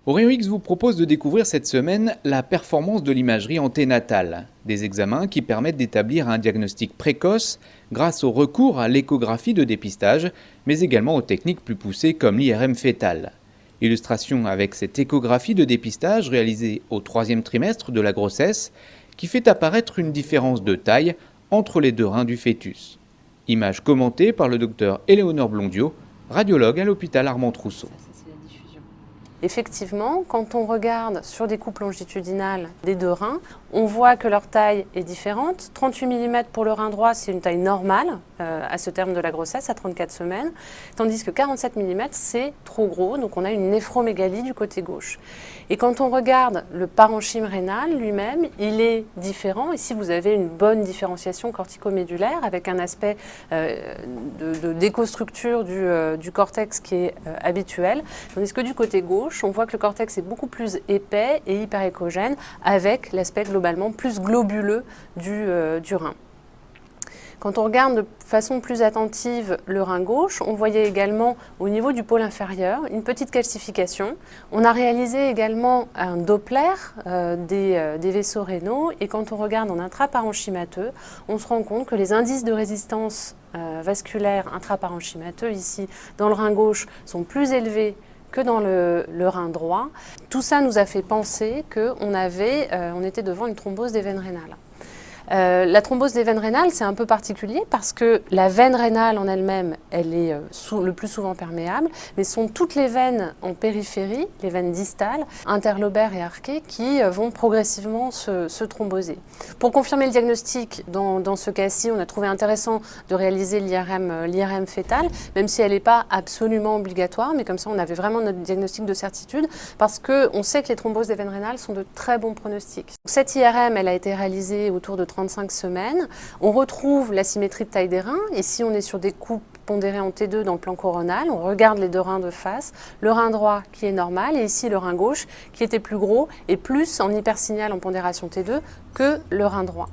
Orion X vous propose de découvrir cette semaine la performance de l'imagerie anténatale, des examens qui permettent d'établir un diagnostic précoce grâce au recours à l'échographie de dépistage, mais également aux techniques plus poussées comme l'IRM fœtal. Illustration avec cette échographie de dépistage réalisée au 3e trimestre de la grossesse, qui fait apparaître une différence de taille entre les deux reins du fœtus. Image commentée par le docteur Éléonore Blondiot, radiologue à l'hôpital Armand-Trousseau. Effectivement, quand on regarde sur des coupes longitudinales des deux reins, on voit que leur taille est différente. 38 mm pour le rein droit, c'est une taille normale à ce terme de la grossesse, à 34 semaines, tandis que 47 mm, c'est trop gros, donc on a une néphromégalie du côté gauche. Et quand on regarde le parenchyme rénal lui-même, il est différent. Ici, vous avez une bonne différenciation corticomédulaire avec un aspect d'écostructure du cortex qui est habituel, tandis que du côté gauche, on voit que le cortex est beaucoup plus épais et hyperéchogène avec l'aspect globalement plus globuleux du rein. Quand on regarde de façon plus attentive le rein gauche, on voyait également au niveau du pôle inférieur une petite calcification. On a réalisé également un Doppler des vaisseaux rénaux et quand on regarde en intraparenchymateux, on se rend compte que les indices de résistance vasculaire intraparenchymateux ici dans le rein gauche sont plus élevés que dans le rein droit. Tout ça nous a fait penser qu'on était devant une thrombose des veines rénales. La thrombose des veines rénales, c'est un peu particulier parce que la veine rénale en elle-même, elle est le plus souvent perméable, mais ce sont toutes les veines en périphérie, les veines distales, interlobaires et arquées, qui vont progressivement se thromboser. Pour confirmer le diagnostic, dans ce cas-ci, on a trouvé intéressant de réaliser l'IRM fœtal, même si elle n'est pas absolument obligatoire, mais comme ça on avait vraiment notre diagnostic de certitude, parce qu'on sait que les thromboses des veines rénales sont de très bons pronostics. Cette IRM, elle a été réalisée autour de 35 semaines. On retrouve la symétrie de taille des reins. Ici, on est sur des coupes pondérées en T2 dans le plan coronal. On regarde les deux reins de face. Le rein droit qui est normal et ici le rein gauche qui était plus gros et plus en hypersignal en pondération T2 que le rein droit.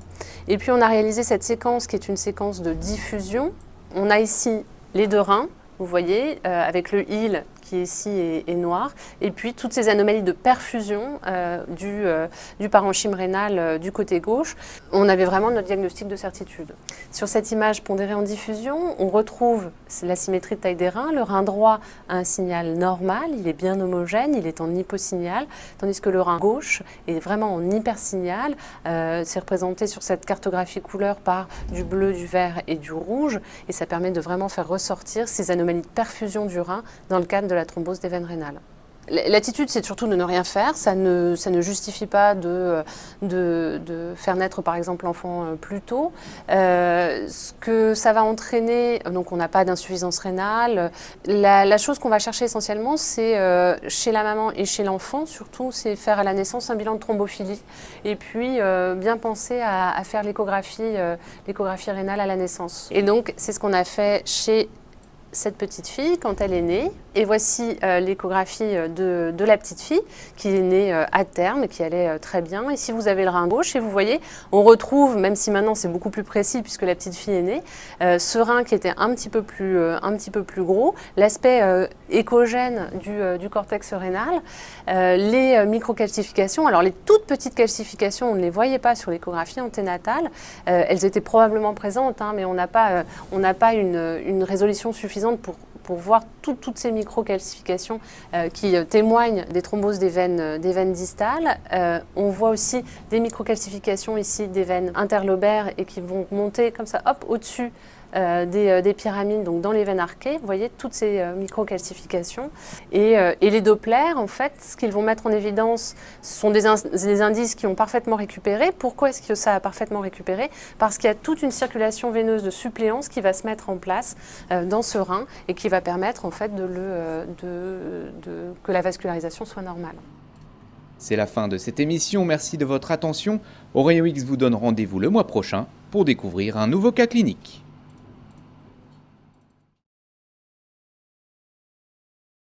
Et puis, on a réalisé cette séquence qui est une séquence de diffusion. On a ici les deux reins, vous voyez, avec le HIL qui ici est noir, et puis toutes ces anomalies de perfusion du parenchyme rénal du côté gauche. On avait vraiment notre diagnostic de certitude. Sur cette image pondérée en diffusion, on retrouve la symétrie de taille des reins. Le rein droit a un signal normal, il est bien homogène, il est en hyposignal, tandis que le rein gauche est vraiment en hypersignal. C'est représenté sur cette cartographie couleur par du bleu, du vert et du rouge, et ça permet de vraiment faire ressortir ces anomalies de perfusion du rein dans le cadre de la thrombose des veines rénales. L'attitude, c'est surtout de ne rien faire. Ça ne justifie pas de faire naître, par exemple, l'enfant plus tôt. Ce que ça va entraîner, donc on n'a pas d'insuffisance rénale. La chose qu'on va chercher essentiellement, c'est chez la maman et chez l'enfant, surtout, c'est faire à la naissance un bilan de thrombophilie. Et puis, bien penser à faire l'échographie rénale à la naissance. Et donc, c'est ce qu'on a fait chez cette petite fille quand elle est née. Et voici l'échographie de la petite fille qui est née à terme et qui allait très bien. Ici, vous avez le rein gauche et vous voyez, on retrouve, même si maintenant c'est beaucoup plus précis puisque la petite fille est née, ce rein qui était un petit peu plus gros, l'aspect échogène du cortex rénal, les microcalcifications. Alors les toutes petites calcifications, on ne les voyait pas sur l'échographie anténatale. Elles étaient probablement présentes, hein, mais on n'a pas une résolution suffisante pour voir toutes ces microcalcifications qui témoignent des thromboses des veines distales. On voit aussi des microcalcifications ici des veines interlobaires et qui vont monter comme ça, hop, au-dessus des pyramides, donc dans les veines arquées. Vous voyez toutes ces microcalcifications. Et les Dopplers, en fait, ce qu'ils vont mettre en évidence, ce sont des indices qui ont parfaitement récupéré. Pourquoi est-ce que ça a parfaitement récupéré? Parce qu'il y a toute une circulation veineuse de suppléance qui va se mettre en place dans ce rein et qui va permettre en fait que la vascularisation soit normale. C'est la fin de cette émission. Merci de votre attention. Orion X vous donne rendez-vous le mois prochain pour découvrir un nouveau cas clinique.